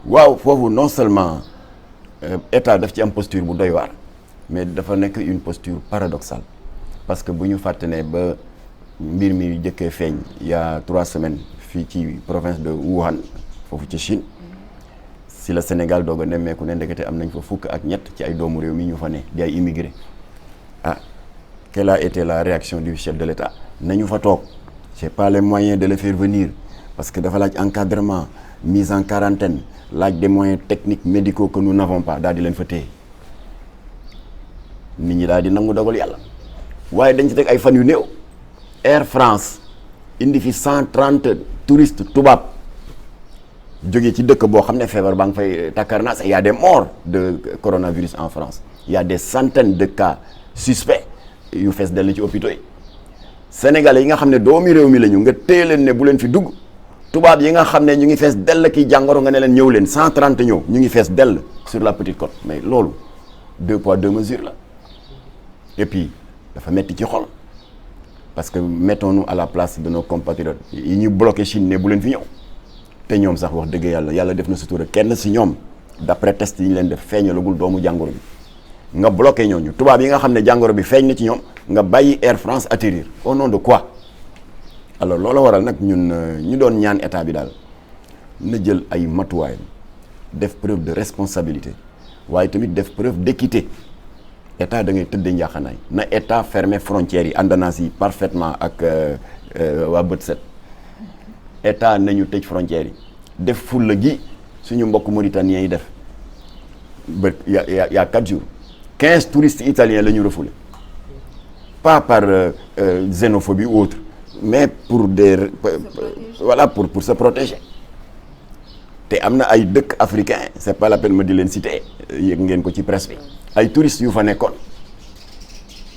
waaw foofu non seulement état daf ci am posture bu doy waar mais dafa nekk une posture paradoxale parce que bu ñu fàtte ne ba mbir mi jëkkee feeñ il y a 3 semaines fii ci province de Wuhan foofu ci Chine si la Sénégal doog a nemmeeku ne ndekete am nañ fa fukk ak ñett ci ay doomu réew mi ñu fa ne di ay immigré quelle a été la réaction du chef de l'État nañu fa toog j'ai pas les moyens de les faire venir parce que dafa laaj encadrement mise en quarantaine laaj des moyens techniques médicaux que nous n'avons pas daal di leen fa téye nit ñi daal di nangu dogal yàlla waaye dañ ci teg ay fan yu néew Air France indi fi 130 touristes tubaab jógee ci dëkk boo xam ne feebar baa ngi fay takkarnaas il y a des morts de coronavirus en France il y a des centaines de cas suspects yu fees dell ci hôpitaux yi sénégalais yi nga xam ne doomi réew mi la ñu nga téye leen ne bu leen fi dugg tubaab yi nga xam ne ñu ngi fees dell kii jàngoro nga ne leen ñëw leen 130 ñëw ñu ngi fees dell sur la petite côte mais loolu 2 poids 2 mesures la et puis dafa metti ci xol parce que mettons-nous à la place de nos compatriotes yi ñu bloqué Chine ne bu leen fi ñëw te ñoom sax wax dëgg yàlla def na sutura kenn si ñoom d'après test yi ñu leen def feeñalagul doomu jàngoro bi nga bloqué ñooñu tubaab yi nga xam ne jàngoro bi feeñ na ci ñoom nga bàyyi Air France atterrir au nom de quoi alors loolu waral nag ñun ñu doon ñaan état bi daal na jël ay matuwaayam def preuve de responsabilité waaye tamit def preuve d'équité état da ngay tëddee njaaxanaay na état fermer frontières yi ànd naa si parfaitement ak waa bët set état nañu tëj frontières yi def fulla gi suñu mbokk mauritaniens yi def ba y a 4 jours 15 touristes italiens la ñu refoulé pas par xénophobie ou autre mais pour des voilà pour se protéger te am na ay dëkk africain c'est pas la peine ma di leen citer yëg ngeen ko ci presse bi ay touristes yu fa nekkoon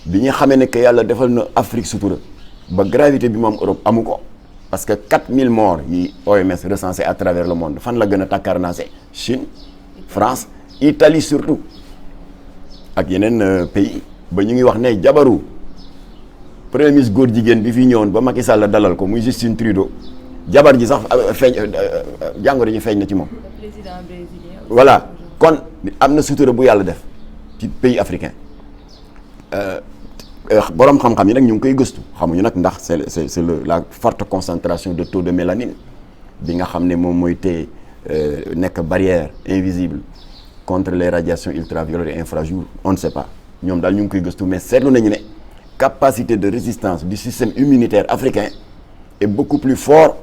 bi ñu xamee ne que yàlla defal na Afrique sutura ba gravité bi mu am Europe amu ko parce que 4000 morts yi OMS recensé à travers le monde fan la gën a takkarnaase Chine France Italie surtout ak yeneen pays ba ñu ngi wax ne jabaru premier ministre góor jigéen bi fi ñëwoon ba Macky Sall dalal ko muy Justin Trudeau jabar ji sax feeñ jàngoro ji feeñ na ci moom. Le président brésilien. voilà kon am na sutura bu yàlla def ci pays africain borom xam-xam yi nag ñu ngi koy gëstu xamuñu nag ndax c'est la forte concentration de taux de mélanine bi nga xam ne moom mooy tey nekk barrière invisible contre les radiations ultraviolettes et infrarouges on ne sait pas ñoom daal ñu ngi koy gëstu mais seetlu nañu ne capacité de résistance du système immunitaire africain est beaucoup plus fort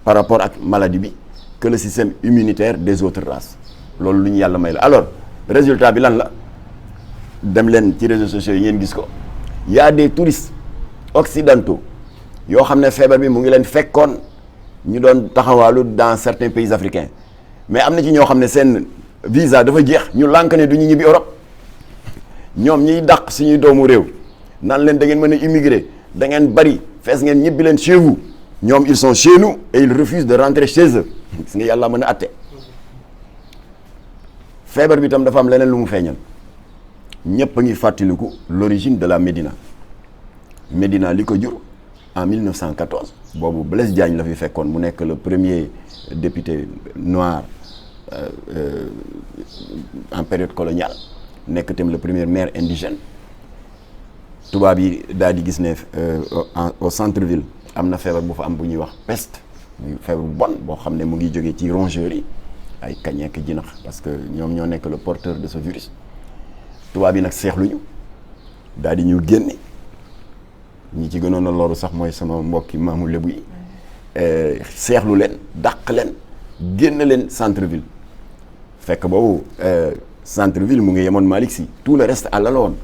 par rapport ak maladie bi que le système immunitaire des autres races loolu lu ñu yàlla may la alors résultat bi lan la dem leen ci réseaux sociaux yi ngeen gis ko y a des touristes occidentaux yoo xam ne feebar bi mu ngi leen fekkoon ñu doon taxawaalu dans certains pays africains mais am na ci ñoo xam ne seen visa dafa jeex ñu lànk ne du ñu ñibbi Europe ñoom ñiy dàq suñuy doomu réew naan leen da ngeen mën a immigré da ngeen bari fees ngeen ñibbi leen chez vous ñoom ils sont chez nous et ils refusent de rentrer chez eux gis nga yàlla mën a atte feebar bi tam dafa am leneen lu mu feeñal ñëpp a ngi fàttaliku l'origine de la Médina Médina li ko jur en 1914 boobu Blaise Diagne la fi fekkoon mu nekk le premier député noir en période coloniale nekk tam le premier maire indigène tubaab yi daal di gis ne au centre-ville am na feebar bu fa am bu ñuy wax peste muy feebar bu bon boo xam ne mu ngi jógee ci rongeurs yi ay kañ ak jinax parce que ñoom ñoo nekk le porteur de ce virus tubaab yi nag seexluñu daal di ñu génne ñi ci gënoon a loru sax mooy sama mbokki maamu lébu yi seexlu leen dàq leen génn leen centre-ville fekk boobu centre-ville mu ngi yemoon Malick Sy tout le reste àll la woon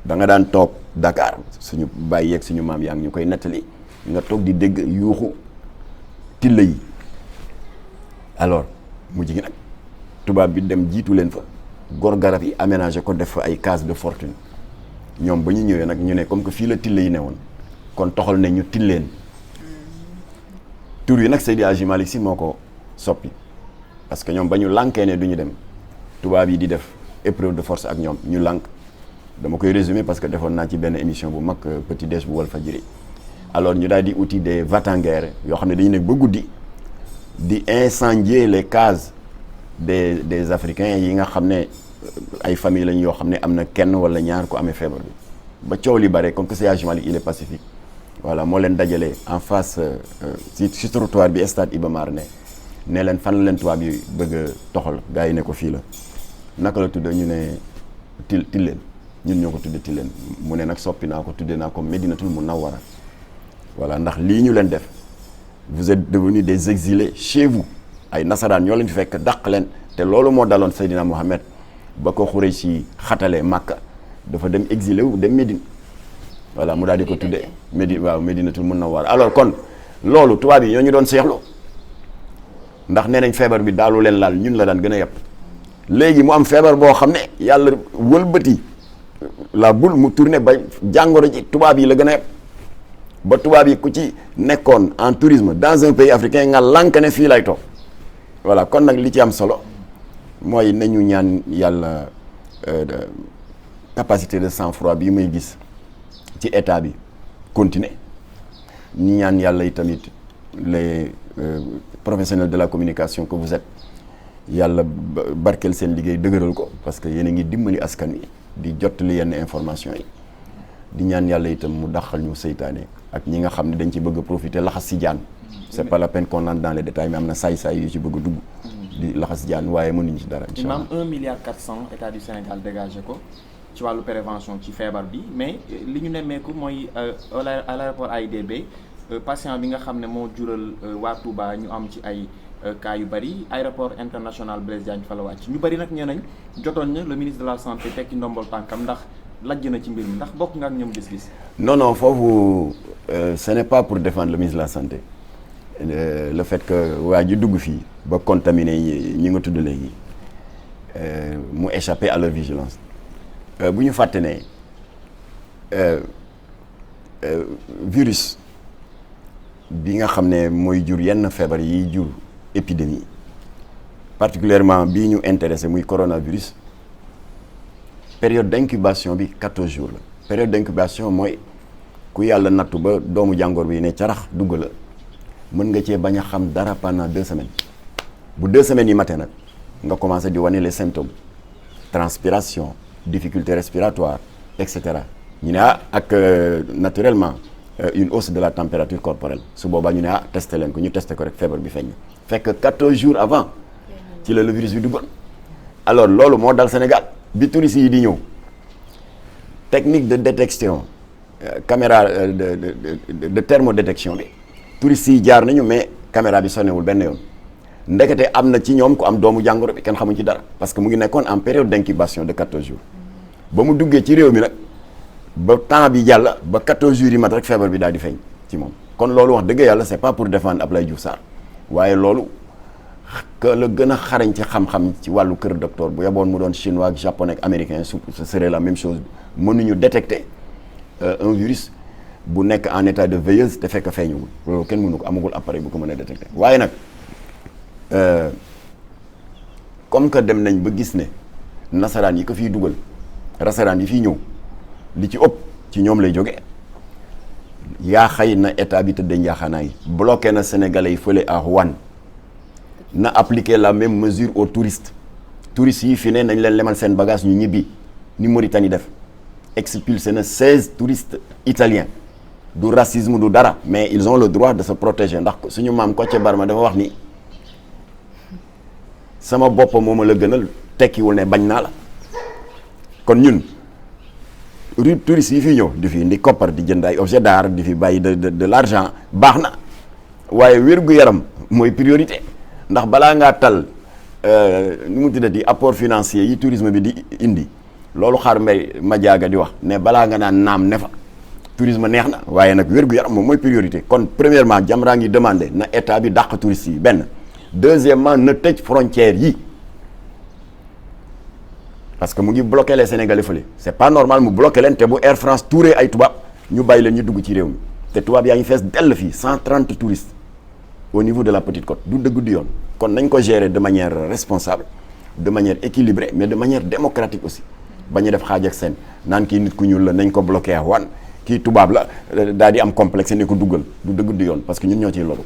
da nga daan toog Dakar suñu bàyyi yeeg suñu maam yaa ngi ñu koy nettali nga toog di dégg yuuxu tilla yi alors mujj gi nag tubaab bi dem jiitu leen fa gor garab yi aménagé ko def fa ay case de fortune ñoom ba ñu ñëwee nag ñu ne comme que fii la tilla yi ne woon kon toxal ne ñu tilleen tur yi nag Seydi Hadji Malick Sy moo ko soppi parce que ñoom ba ñu lànkee ne du ñu dem tubaab yi di def épreuve de force ak ñoom ñu lànk dama koy résumer parce que defoon naa ci benn émission bu mag Petit Déj bu Walfadjri alors ñu daal di outil des va-t-en-guerre yoo xam ne dañu nekk ba guddi di incendier les cases des africains yi nga xam ne ay famille lañ yoo xam ne am na kenn wala ñaar ku amee feebar bi ba coow li bare comme que c'est Hadji Malick il est pacifique voilà moo leen dajale en face ci trottoir bi stade Iba Mar ne leen fan la leen tubaab yi bëgg a toxal gars yi ne ko fii la naka la tudd ñu ne Tilleen ñun ñoo ko tudde Tilleen mu ne nag soppi naa ko tudde naa ko Médinatul Munawwara voilà ndax lii ñu leen def vous êtes devenus des exilés chez vous ay nasaraan ñoo leen fi fekk dàq leen te loolu moo daloon Seydina Mohamed ba ko Xurayshi xatalee Makka dafa dem exilé wu dem Médine voilà mu daal di ko tudde Médinatul Munawwara alors kon loolu tubaab yi ñoo ñu doon seexlu ndax nee nañ feebar bi daalu leen laal ñun la daan gën a yàpp léegi mu am feebar boo xam ne yàlla wëlbati la boule mu tourné ba jàngoro ji tubaab yi la gën a yàpp ba tubaab yi ku ci nekkoon en tourisme dans un pays africain nga lànk ne fii lay toog voilà kon nag li ci am solo mooy nañu ñaan yàlla capacité de sang-froid bi may gis ci état bi continuer ñu ñaan yàlla yi tamit les professionnels de la communication que vous êtes yàlla barkeel seen liggéey dëgëral ko parce que yéen a ngi dimbali askan wi di jottali yenn information yi di ñaan yàlla itam mu daxal ñu seytaane ak ñi nga xam ne dañ ci bëgg a profiter laxas si jaan c'est pas la peine qu'on entre dans les détails mais am na saay-saay yu ci bëgg a dugg di laxas jaan waaye mënuñu ci dara incha allah. 1,4 milliard état du Sénégal dégagé ko ci wàllu prévention ci feebar bi mais li ñu nemmeeku mooy à l'aéroport AIBD patient bi nga xam ne moo jural waa Touba ñu am ci ay cas yu bëri aéroport international Blaise Diagne fa la wàcc ñu bëri nag ñee nañ jotoon na le ministre de la santé tekki ndombol tànkam ndax lajj na ci mbir mi ndax bokk nga ak ñoom gis-gis. non foofu ce n'est pas pour défendre le ministre de la santé le fait que waa ji dugg fii ba contaminé ñi nga tudd léegi mu échappé à leur vigilance bu ñu fàtte ne virus bi nga xam ne mooy jur yenn feebar yi jur épidémie particulièrement bii ñu intéressé muy coronavirus période d'incubation bi 14 jours la période d'incubation mooy ku yàlla nattu ba doomu jàngoor bi ne carax dugg la mën nga cee bañ a xam dara pendant 2 semaines bu 2 semaines yi matee nag nga commencé di wane les symptômes transpiration difficulté respiratoire et cetera ñu ne ak naturellement une hausse de la température corporelle su boobaa ñu ne testé leen ko ñu testé ko rek feebar bi feeñ fekk 14 jours avant ci la le virus bi duggoon alors loolu moo dal Sénégal bi touristes yi di ñëw technique de détection caméra de thermodétection bi touristes yi jaar nañu mais caméra bi sonnewul benn yoon ndekete am na ci ñoom ku am doomu jàngoro bi kenn xamuñ ci dara parce que mu ngi nekkoon en période d'incubation de 14 jours ba mu duggee ci réew mi nag ba temps bi jàll ba 14 jours yi mat rek feebar bi daal di feeñ ci moom kon loolu wax dëgg yàlla c'est pas pour défendre Abdoulaye Diouf Sarr waaye loolu que la gën a xarañ ci xam-xam ci wàllu kër docteur bu yaboon mu doon chinois ak japonais ak américain ce serait la même chose mënuñu détecter un virus bu nekk en état de veilleuse te fekk feeñugul loolu kenn mënu ko amagul appareil bu ko mën a détecter waaye nag comme que dem nañ ba gis ne nasaraan yi ko fiy dugal nasaraan yi fiy ñëw li ci ëpp ci ñoom lay jóge yaa xëy na état bi tëddee njaaxaanaay bloqué na sénégalais yi fële à Rouen na appliquer la même mesure aux touristes yi fi ne nañ leen lemal seen bagage ñu ñibbi ni Mauritanie def expulsé na 16 touristes italiens du racisme du dara mais ils ont le droit de se protéger ndax suñu maam Kocc Barma dafa wax ni sama bopp moom la gënal tekkiwul ne bañ naa la kon ñun touristes yi fi ñëw di fi indi koppar di jënd ay objet d'art di fi bàyyi de l'argent baax na waaye wér-gu-yaram mooy priorité ndax balaa ngaa tal nu mu tuddati apport financier yi tourisme bi di indi loolu xaar mbay ma jaaga di wax ne balaa nga naan naam ne fa tourisme neex na waaye nag wér-gu-yaram moom mooy priorité kon premièrement Jamra ngi demandé na état bi dàq touristes yi benn deuxièmement na tëj frontières yi parce que mu ngi bloqué les Sénégalais fële c'est pas normal mu bloqué leen te bu Air France tuuree ay tubaab ñu bàyyi leen ñu dugg ci réew mi te tubaab yaa ngi fees dell fii 130 touristes au niveau de la Petite Côte du dëgg du yoon kon nañ ko gérer de manière responsable de manière équilibrée mais de manière démocratique aussi bañ a def xaaj ak seen naan kii nit ku ñuul la nañ ko bloqué wan kii tubaab la daal di am complexe ne ko duggal du dëgg du yoon parce que ñun ñoo ciy loru